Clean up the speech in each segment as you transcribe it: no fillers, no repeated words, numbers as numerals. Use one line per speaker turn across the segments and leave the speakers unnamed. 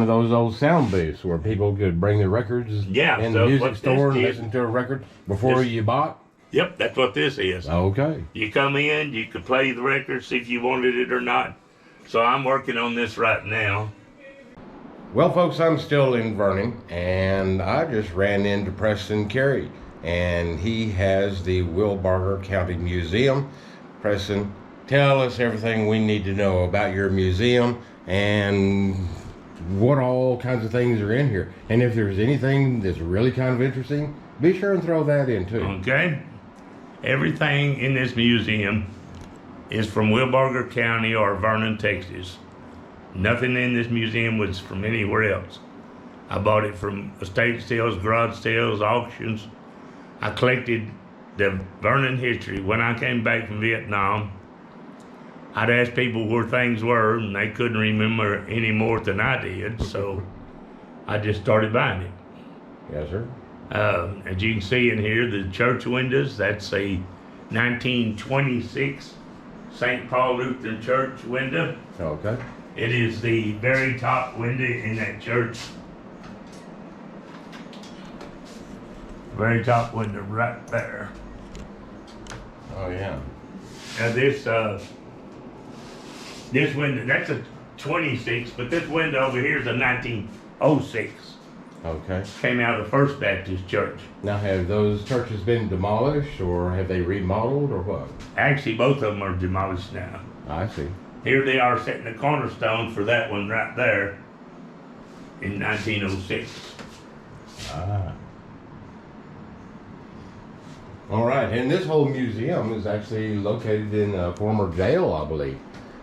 of those old sound booths where people could bring their records in the music store and listen to a record before you bought?
Yep, that's what this is.
Okay.
You come in, you could play the record, see if you wanted it or not. So I'm working on this right now.
Well, folks, I'm still in Vernon, and I just ran into Preston Carey, and he has the Wilbarger County Museum. Preston, tell us everything we need to know about your museum and what all kinds of things are in here. And if there's anything that's really kind of interesting, be sure and throw that in too.
Okay. Everything in this museum is from Wilbarger County or Vernon, Texas. Nothing in this museum was from anywhere else. I bought it from estate sales, garage sales, auctions. I collected the Vernon history. When I came back from Vietnam, I'd ask people where things were, and they couldn't remember any more than I did, so I just started buying it.
Yes, sir.
As you can see in here, the church windows, that's a 1926 St. Paul Lutheran Church window.
Okay.
It is the very top window in that church. Very top window right there.
Oh, yeah.
Now this window, that's a 26, but this window over here is a 1906.
Okay.
Came out of the First Baptist Church.
Now, have those churches been demolished, or have they remodeled, or what?
Actually, both of them are demolished now.
I see.
Here they are setting the cornerstone for that one right there in 1906.
Ah. All right, and this whole museum is actually located in a former jail, I believe.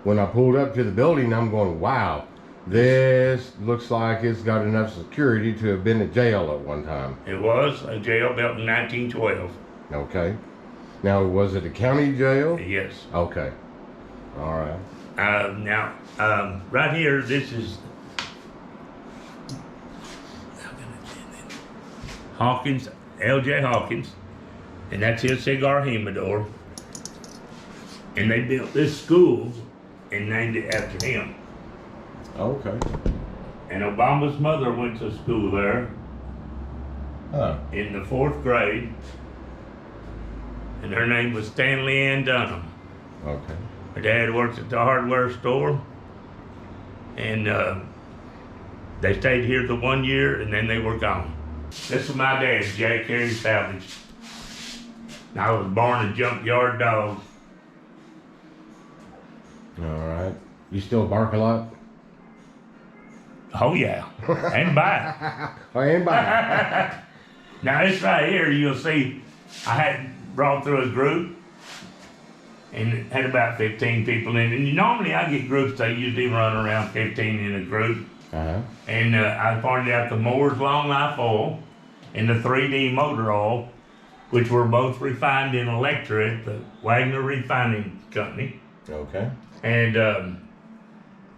When I pulled up to the building, I'm going, wow, this looks like it's got enough security to have been a jail at one time.
It was a jail built in 1912.
Okay. Now, was it a county jail?
Yes.
Okay. All right.
Now, right here, this is Hawkins, L.J. Hawkins, and that's his cigar humidor. And they built this school and named it after him.
Okay.
And Obama's mother went to school there in the 4th grade, and her name was Stanley Ann Dunham.
Okay.
Her dad worked at the hardware store, and they stayed here the 1 year, and then they were gone. This is my dad, J. Carey Salvage. I was born a junkyard dog.
All right. You still bark a lot?
Oh yeah, and bite.
Oh, and bite.
Now this right here, you'll see, I had brought through a group, and it had about 15 people in it. And normally I get groups, they usually run around 15 in a group.
Uh-huh.
And I pointed out the Moore's Long Life Oil and the 3D Motor Oil, which were both refined in Electra at the Wagner Refining Company.
Okay.
And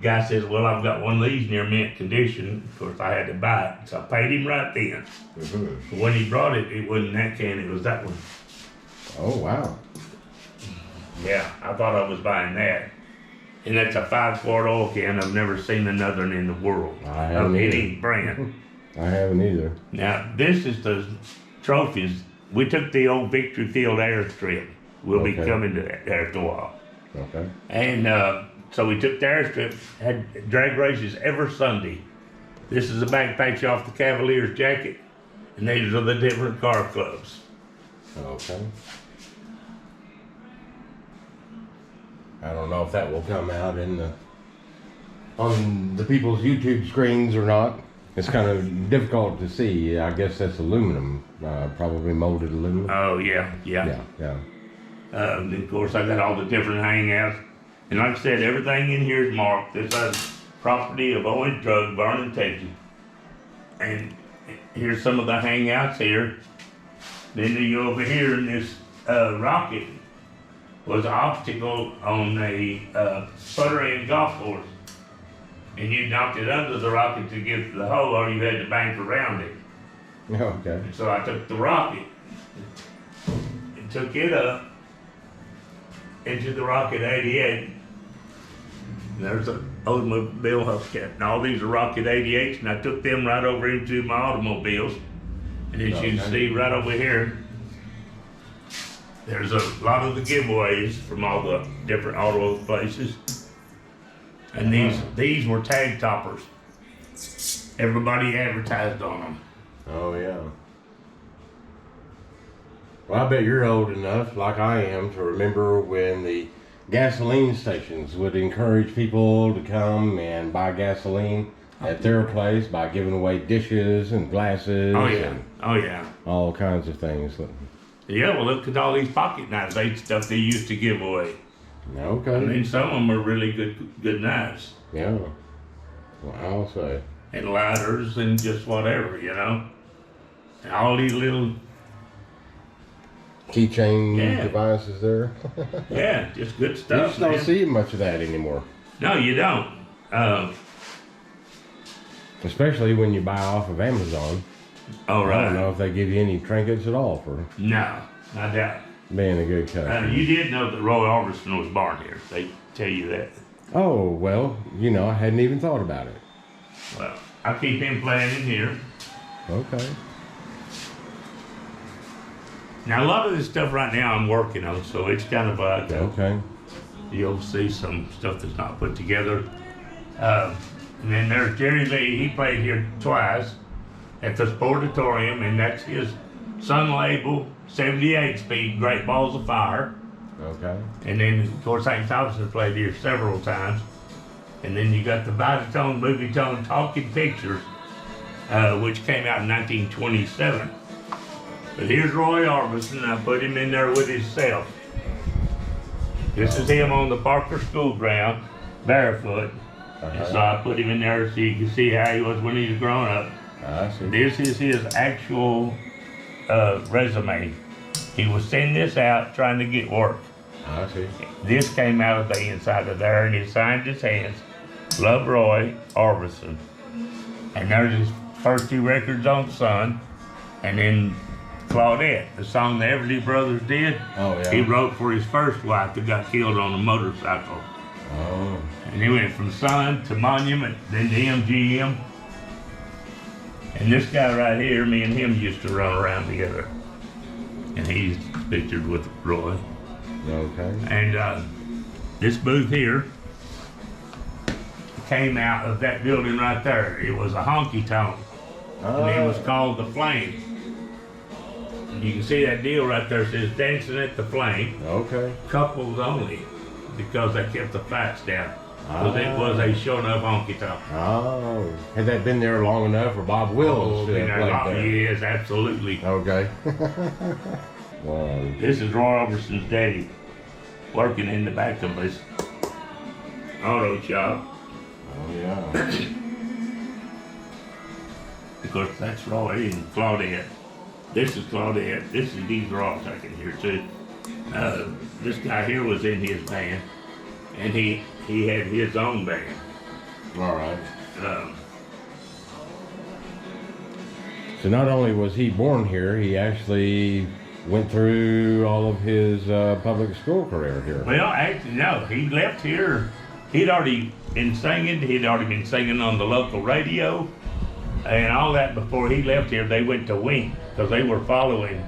guy says, well, I've got one of these near mint condition. Of course, I had to buy it, so I paid him right then.
Mm-hmm.
When he brought it, it wasn't that can, it was that one.
Oh, wow.
Yeah, I thought I was buying that. And that's a 5-quart oil can. I've never seen another one in the world of any brand.
I haven't either.
Now, this is the trophies. We took the old Victory Field airstrip. We'll be coming to that there after a while.
Okay.
And so we took the airstrip, had drag races every Sunday. This is a back patch off the Cavaliers jacket, and these are the different car clubs.
Okay. I don't know if that will come out on the people's YouTube screens or not. It's kind of difficult to see. I guess that's aluminum, probably molded aluminum.
Oh yeah. Of course, I got all the different hangouts. And like I said, everything in here is marked. This is property of Owen Drug, Vernon, Texas. And here's some of the hangouts here. Then you go over here, and this rocket was an obstacle on a sputtering golf course. And you knocked it under the rocket to get to the hole, or you had to bank around it.
Okay.
And so I took the rocket and took it up into the Rocket 88. There's a automobile hubcap. And all these are Rocket 88s, and I took them right over into my automobiles. And as you can see right over here, there's a lot of the giveaways from all the different auto places. And these were tag toppers. Everybody advertised on them.
Oh, yeah. Well, I bet you're old enough, like I am, to remember when the gasoline stations would encourage people to come and buy gasoline at their place by giving away dishes and glasses.
Oh, yeah.
And
Oh, yeah.
all kinds of things.
Yeah, well, look at all these pocket knives. They stuff they used to give away.
Okay.
I mean, some of them are really good knives.
Yeah. Well, I'll say.
And lighters and just whatever, you know. And all these little,
Keychain
Yeah.
devices there.
yeah, just good
You
stuff.
just don't
man.
see much of that anymore.
No, you don't.
Especially when you buy off of Amazon.
All
I don't know
right.
if they give you any trinkets at all for
No, I doubt.
being a good customer.
You did know that Roy Orbison was born here. They tell you that.
Oh, well, I hadn't even thought about it.
Well, I keep him playing in here.
Okay.
Now, a lot of this stuff right now I'm working on, so it's kind of like
Okay.
you'll see some stuff that's not put together. And then there's Jerry Lee. He played here twice at the Sportatorium, and that's his Sun Label 78 speed Great Balls of Fire.
Okay.
And then, of course, St. Thompson played here several times. And then you got the Vitatone Movie Tone Talking Pictures, which came out in 1927. But here's Roy Orbison. I put him in there with himself. This is him on the Parker School ground, barefoot. And so I put him in there so you can see how he was when he was growing up.
I see.
This is his actual resume. He was sending this out trying to get work.
I see.
This came out of the inside of there, and he signed his hands, Love Roy Orbison. And there's his first two records on Sun, and then Claudette, the song the Everly Brothers did.
Oh, yeah.
He wrote for his first wife that got killed on a motorcycle.
Oh.
And he went from Sun to Monument, then to MGM. And this guy right here, me and him used to run around together. And he's pictured with Roy.
Okay.
And this booth here came out of that building right there. It was a honky tonk. And it was called The Flame. And you can see that deal right there says Dancing at the Flame.
Okay.
Couples only. Because they kept the fights down. Because it was a show enough honky tonk.
Oh. Had that been there long enough for Bob Wills to have played there?
Yes, absolutely.
Okay. Wow.
This is Roy Orbison's daddy working in the back of his auto shop.
Oh, yeah.
Of course, that's Roy and Claudette. This is Claudette. These are all taken here too. This guy here was in his band, and he had his own band.
All right.
Um,
So not only was he born here, he actually went through all of his public school career here.
well, actually, no, he left here. He'd already been singing. He'd already been singing on the local radio and all that before he left here. They went to Wing because they were following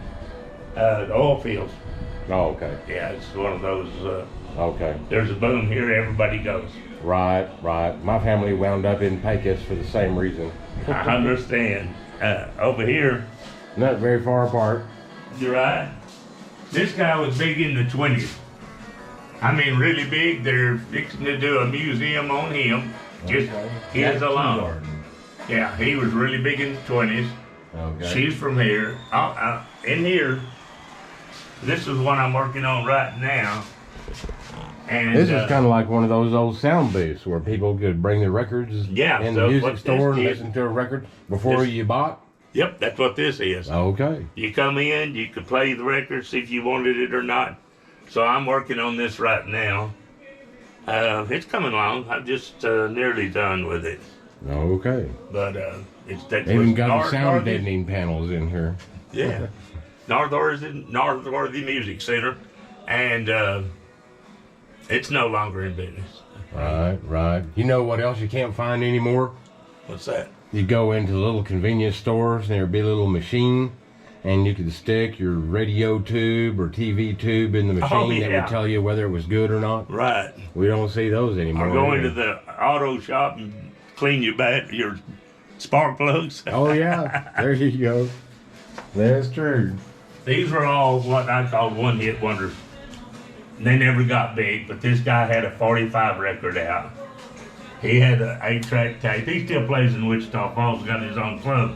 the oil fields.
Oh, okay.
Yeah, it's one of those.
Okay.
There's a boom here, everybody goes.
Right, right. My family wound up in Pecos for the same reason.
I understand. Over here,
Not very far apart.
you're right. This guy was big in the 20s. I mean, really big. They're fixing to do a museum on him. Just his alone. Yeah, he was really big in the 20s.
Okay.
She's from here. In here, this is one I'm working on right now. And
This is kind of like one of those old sound booths where people could bring their records
Yeah,
in
so
the music
what this
store and
is-
listen to a record before
this-
you bought.
Yep, that's what this is.
Okay.
You come in, you could play the record, see if you wanted it or not. So I'm working on this right now. It's coming along. I'm just nearly done with it.
Okay.
But it's that.
They even got the
North-
sound deadening panels in here.
Yeah. Northworthy Music Center. And It's no longer in business.
Right. You know what else you can't find anymore?
What's that?
You go into little convenience stores and there'd be a little machine and you could stick your radio tube or TV tube in the machine that would tell you whether it was good or not.
Right.
We don't see those anymore.
Or go into the auto shop and clean your spark plugs.
Oh yeah, there you go. That's true.
These were all what I call one-hit wonders. They never got big, but this guy had a 45 record out. He had an 8-track tape. He still plays in Wichita Falls, got his own club.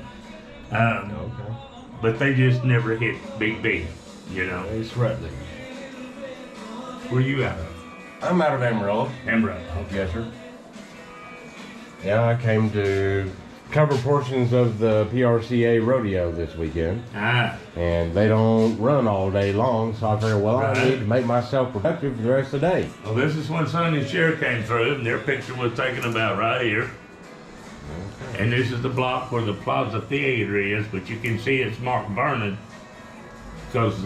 Okay.
But they just never hit big, you know.
It's Rutley.
Where you at?
I'm out of Amarillo.
Amarillo.
Yes, sir. Yeah, I came to cover portions of the PRCA rodeo this weekend. And they don't run all day long, so I figured, well, I need to make myself productive for the rest of the day.
Well, this is when Sonny and Cher came through, and their picture was taken about right here. Okay. And this is the block where the Plaza Theater is, but you can see it's marked Vernon because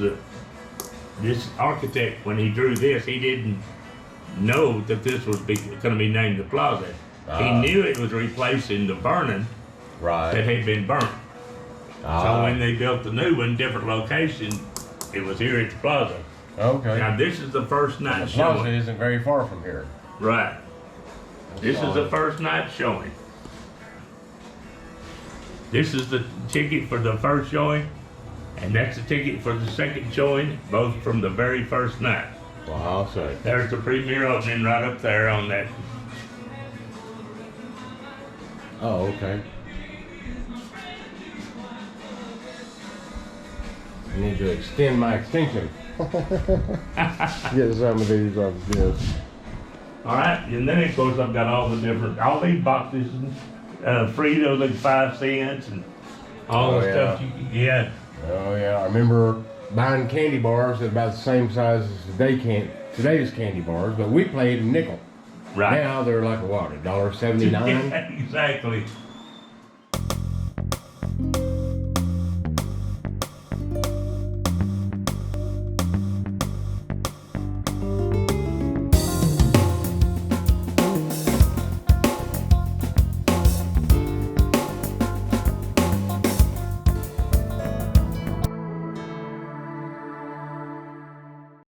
this architect, when he drew this, he didn't know that this was going to be named the Plaza. He knew it was replacing the Vernon that had been burnt. So when they built the new one, different location, it was here at the Plaza.
Okay.
Now this is the first night
the Plaza
showing.
isn't very far from here.
Right. This is the first night showing. This is the ticket for the first showing, and that's the ticket for the second showing, both from the very first night.
Well, I'll say.
There's the premiere opening right up there on that.
Oh, okay. I need to extend my extension. Get some of these off this.
All right, and then of course I've got all these boxes, Fritos like 5 cents, and all the stuff you can get.
Oh yeah, I remember buying candy bars at about the same size as today's candy bars, but we played a nickel.
Right.
Now they're like what, $1.79?
Exactly.